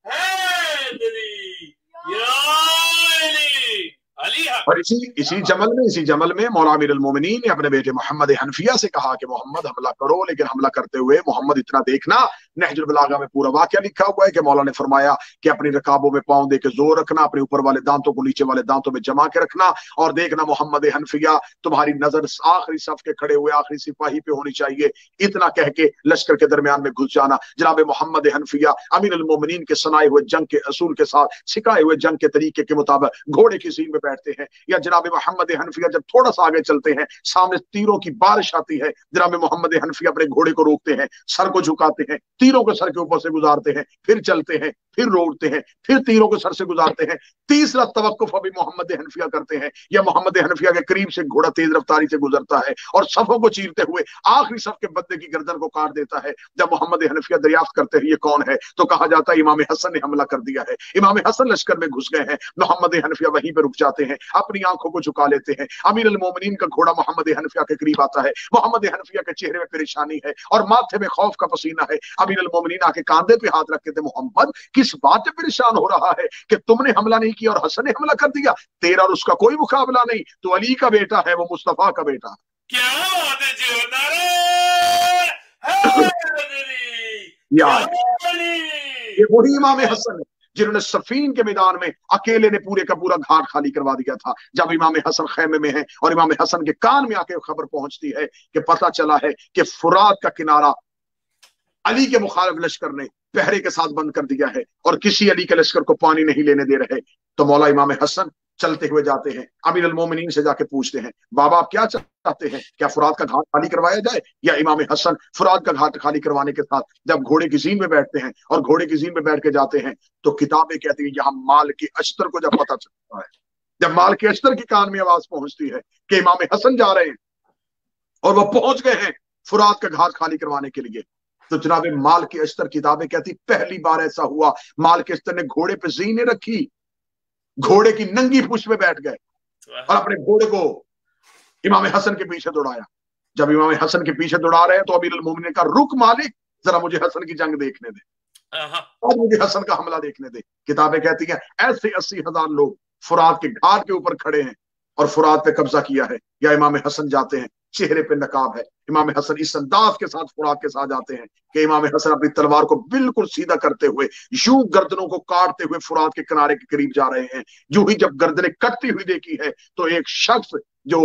حیدری یا علی، علی حق۔ اور اسی جمل میں مولا امیر المومنین نے اپنے بیٹے محمد حنفیہ سے کہا کہ محمد حملہ کرو، لیکن حملہ کرتے ہوئے محمد اتنا دیکھنا، نہج البلاغہ میں پورا واقعہ لکھا ہوا ہے کہ مولا نے فرمایا کہ اپنی رکابوں میں پاؤں دے کے زور رکھنا، اپنے اوپر والے دانتوں کو نیچے والے دانتوں میں جما کے رکھنا، اور دیکھنا محمد حنفیہ تمہاری نظر آخری صف کے کھڑے ہوئے آخری سپاہی پہ ہونی چاہیے، اتنا کہہ کے لشکر کے درمیان میں گھس جانا۔ جناب محمد حنفیہ امیر المومنین کے سنائے ہوئے جنگ کے اصول کے ساتھ، سکھائے ہوئے جنگ کے طریقے کے مطابق گھوڑے کی زین میں بیٹھتے ہیں، یا جناب محمد حنفیہ جب تھوڑا سا آگے چلتے ہیں سامنے تیروں کی بارش آتی ہے، جناب محمد حنفیہ اپنے گھوڑے کو روکتے ہیں، سر کو جھکاتے ہیں، تیروں کو سر کے اوپر سے گزارتے ہیں، پھر چلتے ہیں، پھر روکتے ہیں، پھر تیروں کو سر سے گزارتے ہیں، تیسرا توقف ابھی محمد حنفیہ کرتے ہیں، یا محمد حنفیہ کے قریب سے گھوڑا تیز رفتاری سے گزرتا ہے اور صفوں کو چیرتے ہوئے آخری صف کے بندے کی گردن کو کاٹ دیتا ہے۔ جب محمد حنفیہ دریافت کرتے ہیں یہ کون ہے تو کہا جاتا ہے امام حسن نے حملہ کر دیا ہے، امام حسن لشکر میں گھس گئے ہیں۔ محمد حنفیہ وہیں پہ رک جاتے ہیں، اپنی آنکھوں کو جھکا لیتے ہیں، امیر المومنین کا گھوڑا محمد حنفیہ کے قریب آتا ہے، محمد حنفیہ کے چہرے میں پریشانی ہے اور ماتھے میں خوف کا پسینہ ہے، امیر المومنین آ کے کاندھے پہ ہاتھ رکھتے تھے، محمد کس بات پہ پریشان ہو رہا ہے کہ تم نے حملہ نہیں کیا اور حسن نے حملہ کر دیا، تیرا اور اس کا کوئی مقابلہ نہیں، تو علی کا بیٹا ہے، وہ مصطفیٰ کا بیٹا ہے۔ کیا بات ہے جی، نعرہ حیدری یا علی۔ یہ وہی امام حسن ہے جنہوں نے صفین کے میدان میں اکیلے نے پورے کا پورا گھاٹ خالی کروا دیا تھا۔ جب امام حسن خیمے میں ہیں اور امام حسن کے کان میں آ کے خبر پہنچتی ہے کہ پتہ چلا ہے کہ فرات کا کنارہ علی کے مخالف لشکر نے پہرے کے ساتھ بند کر دیا ہے اور کسی علی کے لشکر کو پانی نہیں لینے دے رہے، تو مولا امام حسن چلتے ہوئے جاتے ہیں، امیر المومنین سے جا کے پوچھتے ہیں بابا آپ کیا چاہتے ہیں، کیا فرات کا گھاٹ خالی کروایا جائے؟ یا امام حسن فرات کا گھاٹ خالی کروانے کے ساتھ جب گھوڑے کی زین میں بیٹھتے ہیں اور گھوڑے کی زین میں بیٹھ کے جاتے ہیں تو کتابیں کہتی ہیں یہاں مال کی اشتر کو جب پتہ چلتا ہے، جب مال کے اشتر کی کان میں آواز پہنچتی ہے کہ امام حسن جا رہے ہیں اور وہ پہنچ گئے ہیں فرات کا گھاٹ خالی کروانے کے لیے، تو جناب مال کی اشتر کتابیں کہتی پہلی بار ایسا ہوا مال کے اشتر نے گھوڑے پہ زینے رکھی، گھوڑے کی ننگی پشت میں بیٹھ گئے اور اپنے گھوڑے کو امام حسن کے پیچھے دوڑایا۔ جب امام حسن کے پیچھے دوڑا رہے ہیں تو امیر المومنین نے کہا رک مالک، ذرا مجھے حسن کی جنگ دیکھنے دے اور مجھے حسن کا حملہ دیکھنے دے۔ کتابیں کہتی ہیں ایسے 80,000 لوگ فرات کے گھاٹ کے اوپر کھڑے ہیں اور فرات پہ قبضہ کیا ہے، یا امام حسن جاتے ہیں، چہرے پہ نقاب ہے، امام حسن اس انداز کے ساتھ فرات کے ساتھ جاتے ہیں کہ امام حسن اپنی تلوار کو بالکل سیدھا کرتے ہوئے یوں گردنوں کو کاٹتے ہوئے فرات کے کنارے کے قریب جا رہے ہیں۔ یوں ہی جب گردنیں کٹتی ہوئی دیکھی ہے تو ایک شخص جو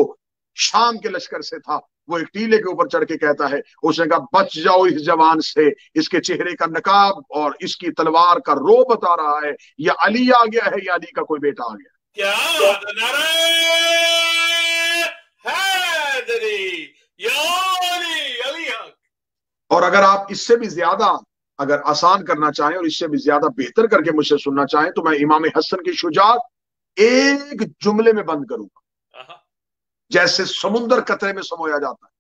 شام کے لشکر سے تھا وہ ایک ٹیلے کے اوپر چڑھ کے کہتا ہے، اس نے کہا بچ جاؤ اس جوان سے، اس کے چہرے کا نقاب اور اس کی تلوار کا رو بتا رہا ہے یا علی آ گیا ہے یا علی کا کوئی بیٹا آ گیا۔ کیا بات ہے، نعرہ حیدری یا علی، علی حق۔ اور اگر آپ اس سے بھی زیادہ اگر آسان کرنا چاہیں اور اس سے بھی زیادہ بہتر کر کے مجھ سے سننا چاہیں تو میں امام حسن کی شجاعت ایک جملے میں بند کروں گا، جیسے سمندر قطرے میں سمویا جاتا ہے،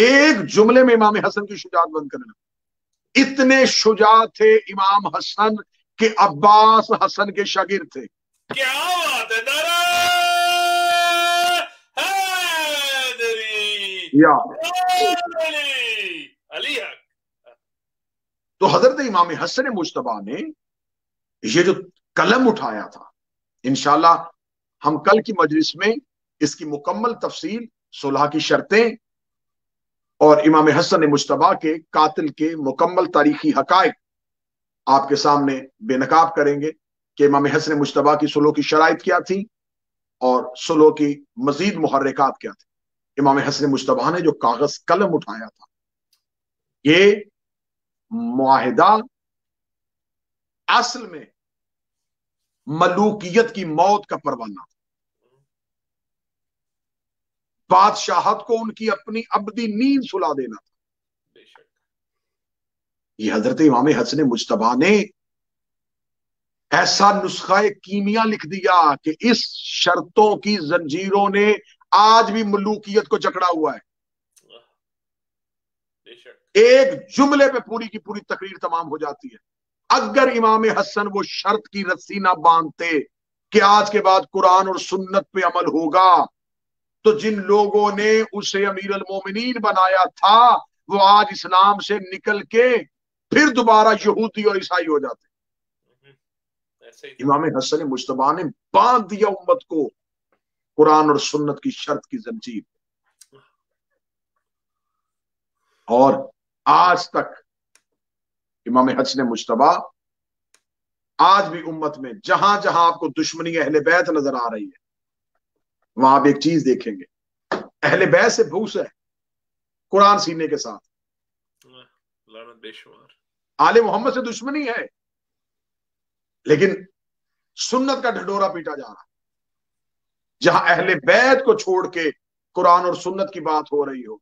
ایک جملے میں امام حسن کی شجاعت بند کرنا۔ اتنے شجاع تھے امام حسن کہ عباس حسن کے شاگرد تھے۔ کیا بات ہے، نعرہ حیدری یا علی، علی حق۔ تو حضرت امام حسن مجتبیٰ نے یہ جو قلم اٹھایا تھا، انشاءاللہ ہم کل کی مجلس میں اس کی مکمل تفصیل सुलह की शर्तें और इमाम हसन मुज्तबा के कातिल के मुकम्मल तारीखी हकायक आपके सामने बेनकाब करेंगे कि इमाम हसन मुज्तबा की सुलह की शराइत क्या थी और सुलह की मजीद मुहर्रिकात क्या थी। इमाम हसन मुज्तबा ने जो कागज कलम उठाया था, ये मुआहिदा असल में मलूकियत की मौत का परवाना, बादशाहत को उनकी अपनी अबदी नींद सुला देना था। ये हजरत इमाम हसन मुज्तबा ने ऐसा नुस्खा कीमिया लिख दिया कि इस शर्तों की जंजीरों ने आज भी मलूकियत को जकड़ा हुआ है। एक जुमले पे पूरी की पूरी तकरीर तमाम हो जाती है। अगर इमाम हसन वो शर्त की रस्सी ना बांधते कि आज के बाद कुरान और सुन्नत पे अमल होगा, तो जिन लोगों ने उसे अमीर अल मोमिनीन बनाया था वो आज इस्लाम से निकल के फिर दोबारा यहूदी और ईसाई हो जाते। इमाम हसन मुज्तबा ने बांध दिया उम्मत को कुरान और सुन्नत की शर्त की जंजीर, और आज तक इमाम हसन मुज्तबा आज भी उम्मत में जहां जहां आपको दुश्मनी अहले बैत नजर आ रही है, वहां आप एक चीज देखेंगे, अहले बैत से भूस है, कुरान सीने के साथ। आले मोहम्मद से दुश्मनी है, लेकिन सुन्नत का ढिंढोरा पीटा जा रहा है। जहां अहले बैत को छोड़ के कुरान और सुन्नत की बात हो रही हो,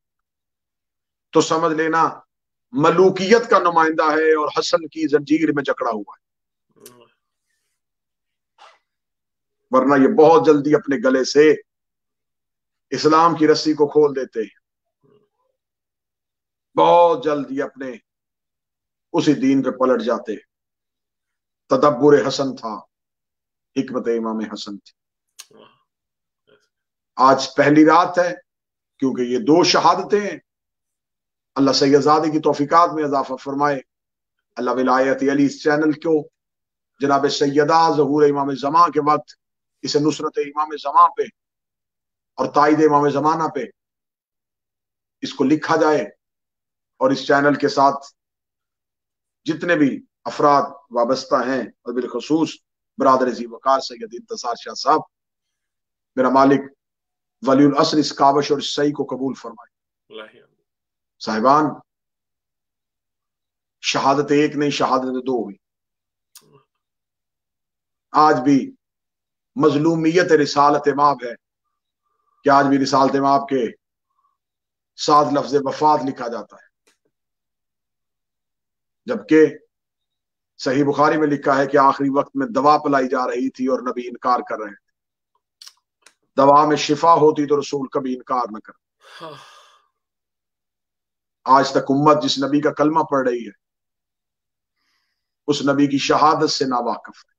तो समझ लेना मलूकियत का नुमाइंदा है और हसन की जंजीर में जकड़ा हुआ है। वरना ये बहुत जल्दी अपने गले से इस्लाम की रस्सी को खोल देते हैं, बहुत जल्दी अपने उसी दीन पे पलट जाते। तदब्बुर हसन था, हिकमत इमाम हसन थी। आज पहली रात है क्योंकि ये दो शहादतें हैं। अल्लाह सैयदादी की तौफीकात में इजाफा फरमाए। अल्लाह विलायत अली इस चैनल को जनाब सैयदा ज़हूर इमाम ज़मा के वक्त इसे नुसरत इमाम ज़मा पे और ताईद इमाम ज़माना पे इसको लिखा जाए, और इस चैनल के साथ जितने भी अफराद वाबस्ता हैं और बिलखसूस बरादर जी वकार सैयद इंतसार शाह साहब, मेरा मालिक वलीउल असर इस कावश और सही को कबूल फरमाए। साहिबान, शहादत एक नहीं, शहादत दो हुई। आज भी मजलूमियत रिसालत माब है कि आज भी रिसालत माब के साथ लफ्ज वफात लिखा जाता है, जबकि सही बुखारी में लिखा है कि आखिरी वक्त में दवा पिलाई जा रही थी और नबी इनकार कर रहे थे। दवा में शिफा होती तो रसूल कभी इनकार न कर। आज तक उम्मत जिस नबी का कलमा पढ़ रही है उस नबी की शहादत से नावाकिफ है।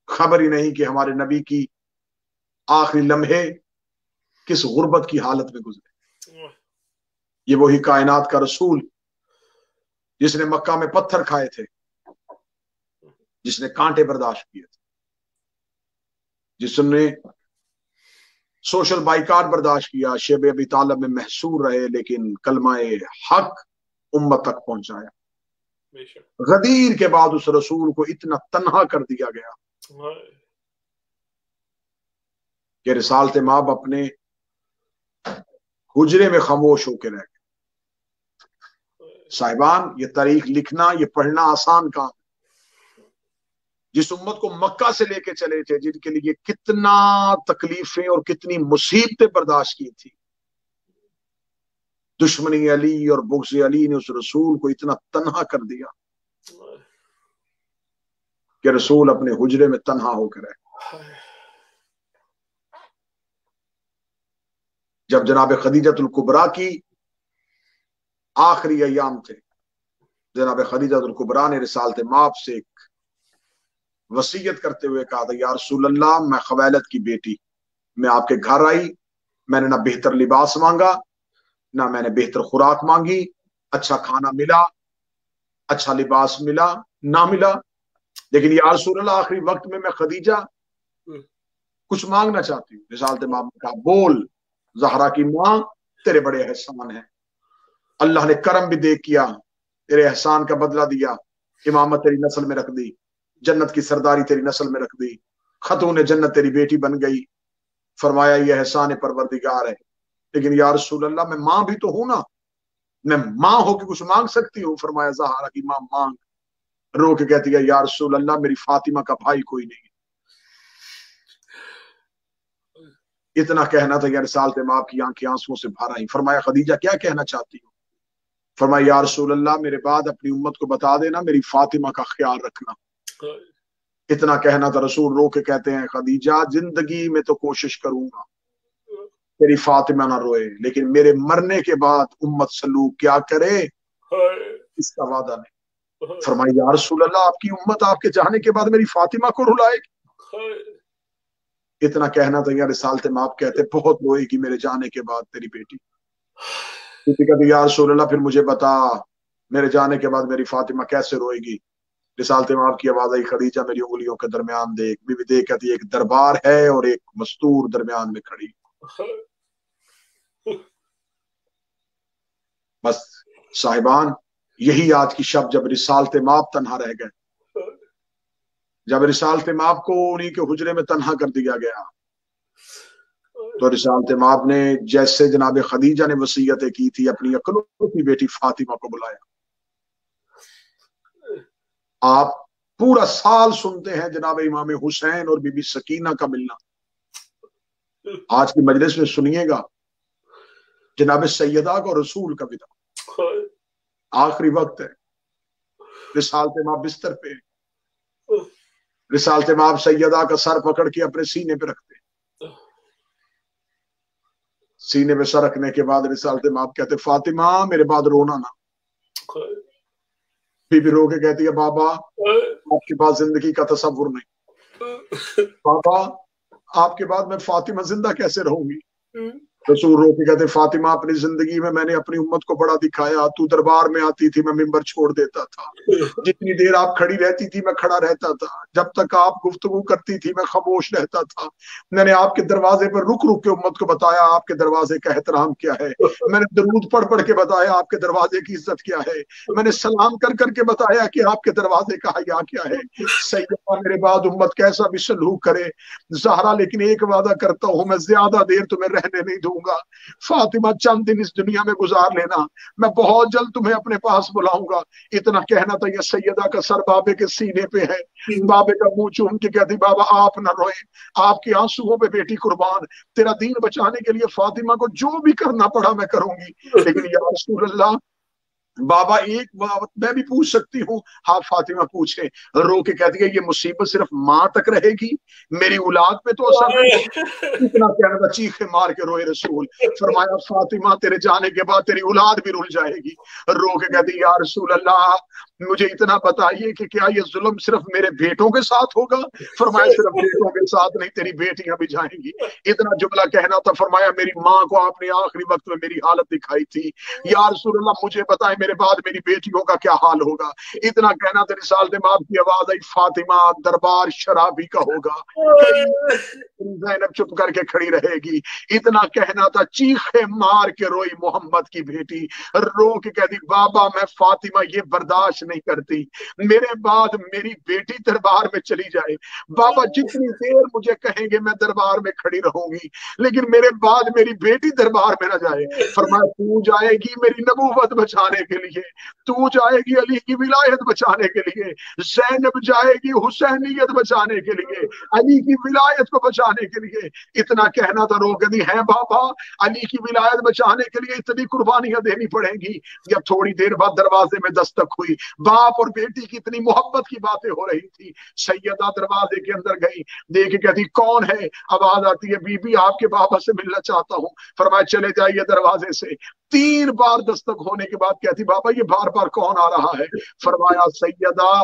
खबर ही नहीं कि हमारे नबी की आखिरी लम्हे किस गुर्बत की हालत में गुजरे। ये वही कायनात का रसूल जिसने मक्का में पत्थर खाए थे, जिसने कांटे बर्दाश्त किए थे, जिसने सोशल बाइकाट बर्दाश्त किया, शेब अबी तालिब में महसूर रहे, लेकिन कलमाए हक उम्मत तक पहुंचाया। गदीर के बाद उस रसूल को इतना तन्हा कर दिया गया कि रिसालत माब अपने हुजरे में खामोश होकर रह गए। साहिबान, ये तारीख लिखना, ये पढ़ना आसान काम। जिस उम्मत को मक्का से लेके चले थे, जिनके लिए कितना तकलीफें और कितनी मुसीबतें बर्दाश्त की थी, दुश्मनी अली और बुग़्ज़ अली ने उस रसूल को इतना तन्हा कर दिया कि रसूल अपने हुजरे में तन्हा होकर रहे। जब जनाब खदीजतुल कुबरा की आखिरी अय्याम थे, जनाब खदीजतुल कुबरा ने रिसालत माब से एक वसीयत करते हुए कहा था, या रसूल अल्लाह, मैं खवैलत की बेटी, मैं आपके घर आई, मैंने ना बेहतर लिबास मांगा, ना मैंने बेहतर खुराक मांगी, अच्छा खाना मिला, अच्छा लिबास मिला ना मिला, लेकिन या रसूल अल्लाह, आखिरी वक्त में मैं खदीजा कुछ मांगना चाहती हूँ। रिसालत माब ने कहा, बोल। ज़हरा की माँ, तेरे बड़े एहसान हैं, अल्लाह ने करम भी देख किया, तेरे एहसान का बदला दिया, इमामत तेरी नस्ल में रख दी, जन्नत की सरदारी तेरी नस्ल में रख दी, खतून जन्नत तेरी बेटी बन गई। फरमाया ये एहसान परवरदिगार है, लेकिन या रसूल अल्लाह मैं माँ भी तो हूं ना, मैं माँ होकर कुछ मांग सकती हूँ? फरमाया ज़हरा की माँ मांग। रो के कहती है या रसूल अल्लाह मेरी फातिमा का भाई कोई नहीं। इतना कहना था, या रिसालत माँ की आंखें आंसुओं से भर आई। फरमाया खदीजा क्या कहना चाहती हो? फरमाया या रसूल अल्लाह मेरे बाद अपनी उम्मत को बता देना मेरी फातिमा का ख्याल रखना। इतना कहना था। रसूल रो के कहते हैं खदीजा जिंदगी में तो कोशिश करूंगा तेरी फातिमा ना रोए, लेकिन मेरे मरने के बाद उम्मत सलूक क्या करे इसका वादा नहीं। फरमाया या रसूल अल्लाह आपकी उम्मत आपके जाने के बाद मेरी फातिमा को रुलाएगी। इतना कहना था। या रिसालत माप कहते बहुत रोएगी मेरे जाने के बाद तेरी बेटी। कहते या रसूल अल्लाह फिर मुझे बता मेरे जाने के बाद मेरी फातिमा कैसे रोएगी? रिसालत माप की आवाज आई खदीजा मेरी उंगलियों के दरमियान देख। बीबी देख कहती है एक दरबार है और एक मस्तूर दरमियान में खड़ी। बस साहिबान यही आज की शब जब रिसालत माप तन्हा रह गए, जब रिसालत माप को उन्हीं के हुजरे में तन्हा कर दिया गया, तो रिसालत माप ने जैसे जनाब खदीजा ने वसीयतें की थी अपनी अकलौती बेटी फातिमा को बुलाया। आप पूरा साल सुनते हैं जनाब इमाम हुसैन और बीबी सकीना का मिलना। आज की मजलिस में सुनिएगा जनाब सैयदा को रसूल का विदा। आखिरी वक्त है, रिसालत माप बिस्तर पे, रिसालत माप सैयदा का सर पकड़ के अपने सीने पे रखते। सीने पे सर रखने के बाद रिसालत माप कहते फातिमा मेरे बाद रोना ना। बीबी रो के कहती है बाबा आपके पास जिंदगी का तसव्वुर नहीं, बाबा आपके बाद मैं फातिमा जिंदा कैसे रहूंगी? रसूल रो के कहते फातिमा अपनी जिंदगी में मैंने अपनी उम्मत को बड़ा दिखाया, तू दरबार में आती थी मैं मिंबर छोड़ देता था, जितनी देर आप खड़ी रहती थी मैं खड़ा रहता था, जब तक आप गुफ्तगू करती थी मैं खामोश रहता था। मैंने आपके दरवाजे पर रुक रुक के उम्मत को बताया आपके दरवाजे का एहतराम क्या है, मैंने दरूद पढ़ पढ़ के बताया आपके दरवाजे की इज्जत क्या है, मैंने सलाम कर करके बताया कि आपके दरवाजे का हया क्या है। सैयदा मेरे बाद उम्मत कैसा भी सलूक करे ज़हरा, लेकिन एक वादा करता हूं मैं ज्यादा देर तुम्हें रहने नहीं दूंगा। फातिमा चंद दिन इस दुनिया में गुजार लेना, मैं बहुत जल्द तुम्हें अपने पास बुलाऊंगा। इतना कहना था। यह सैयदा का सर बाबे के सीने पे है, बाबे का मुंह चूम के कहती बाबा आप ना रोए, आपके आंसुओं पे बेटी कुर्बान, तेरा दीन बचाने के लिए फातिमा को जो भी करना पड़ा मैं करूंगी। लेकिन या रसूल अल्लाह बाबा एक बात मैं भी पूछ सकती हूँ? हाँ फातिमा पूछे। रो के कहती है ये मुसीबत सिर्फ माँ तक रहेगी, मेरी औलाद पे तो असर नहीं। इतना कहना था, चीखे मार के रोए रसूल। फरमाया फातिमा तेरे जाने के बाद तेरी औलाद भी रुल जाएगी। रो के कहती या रसूल अल्लाह मुझे इतना बताइए कि क्या ये जुल्म सिर्फ मेरे बेटों के साथ होगा? फरमाया सिर्फ बेटों के साथ नहीं तेरी बेटियां भी जाएंगी। इतना जुमला कहना था। फरमाया मेरी माँ को आपने आखिरी वक्त में मेरी हालत दिखाई थी, या रसूल अल्लाह मुझे बताए मेरे बाद मेरी बेटियों का क्या हाल होगा? इतना कहना था। रिसालत माप की आवाज आई फातिमा दरबार शराबी का होगा, ज़ैनब चुप करके खड़ी रहेगी। इतना कहना था। चीखे मार के रोई मोहम्मद की बेटी, रो के कहती बाबा मैं फातिमा ये बर्दाश्त नहीं करती, मेरे बाद मेरी बेटी दरबार में चली जाए। बाबा जितनी देर मुझे कहेंगे मैं दरबार में खड़ी रहूंगी, लेकिन मेरे बाद मेरी बेटी दरबार में ना जाए। फरमाया तू जाएगी मेरी नबूवत बचाने के लिए, तू जाएगी अली की विलायत बचाने के लिए, ज़ैनब जाएगी हुसैनियत बचाने के लिए, अली की विलायत को बचाने के लिए। इतना कहना था। रो गई है बाबा अली की विलायत बचाने के लिए इतनी कुर्बानियां देनी पड़ेंगी। जब थोड़ी देर बाद दरवाजे में दस्तक हुई, बाप और बेटी की इतनी मोहब्बत की बातें हो रही थी। सैयदा दरवाजे के अंदर गई, देख कहती कौन है? आवाज आती है बीबी आपके बाबा से मिलना चाहता हूँ। फरमाया चले जाइए दरवाजे से। 3 बार दस्तक होने के बाद कहती बाबा ये बार बार कौन आ रहा है? फरमाया सैयदा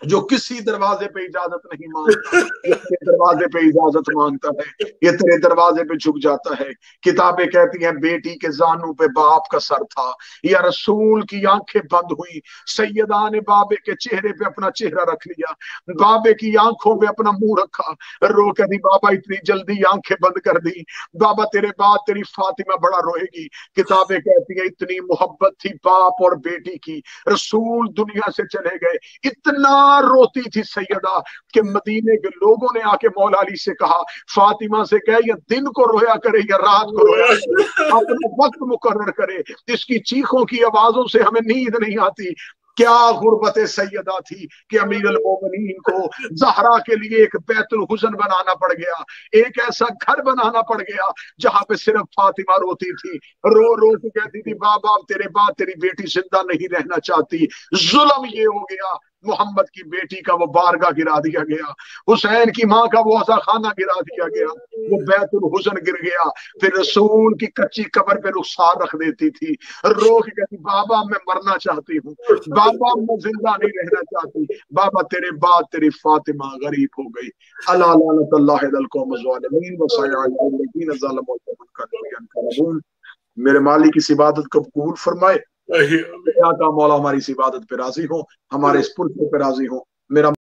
जो किसी दरवाजे पे इजाजत नहीं मांगता, ये तेरे दरवाजे पे इजाजत मांगता है, ये तेरे दरवाजे पे झुक जाता है। किताबें कहती हैं बेटी के जानू पे बाप का सर था, या रसूल की आंखें बंद हुई, सैयदा ने बाबे के चेहरे पे अपना चेहरा रख लिया, बाबे की आंखों पे अपना मुंह रखा, रो कर दी बाबा इतनी जल्दी आंखें बंद कर दी, बाबा तेरे बाद तेरी फातिमा बड़ा रोएगी। किताबें कहती हैं इतनी मोहब्बत थी बाप और बेटी की, रसूल दुनिया से चले गए, इतना रोती थी सैयदा कि मदीने के लोगों ने आके मौला अली से कहा फातिमा से कहे या दिन को रोया करे या रात को रोया करे, अपना वक्त मुकर्रर करे, इसकी चीखों की आवाजों से हमें नींद नहीं आती। क्या गुर्बत सैयदा थी कि अमीर अल मोमिनीन को जहरा के लिए एक बैतुल हुज़न बनाना पड़ गया, एक ऐसा घर बनाना पड़ गया जहां पे सिर्फ फातिमा रोती थी, रो रो के कहती थी बाबा तेरे बाद तेरी बेटी जिंदा नहीं रहना चाहती। जुल्म ये हो गया मोहम्मद की बेटी का वो बारगाह गिरा दिया गया, हुसैन की माँ का वो अज़ा खाना गिरा दिया गया, वो बैतुल हुज़न गिर गया। फिर रसूल की कच्ची कब्र पे रुखसार रख देती थी, रो के कहती बाबा मैं मरना चाहती हूँ, बाबा मैं जिंदा नहीं रहना चाहती, बाबा तेरे बाद तेरी फातिमा गरीब हो गई। अला लानतुल्लाहि अलल कौम ज़ालिमीन व सयअलमुल्लज़ीना ज़लमू वहुम। मेरे मालिक इस इबादत को कबूल फरमाए, का मौला हमारी इस इबादत पे राजी हो, हमारे इस पुरखे पे राजी हो। मेरा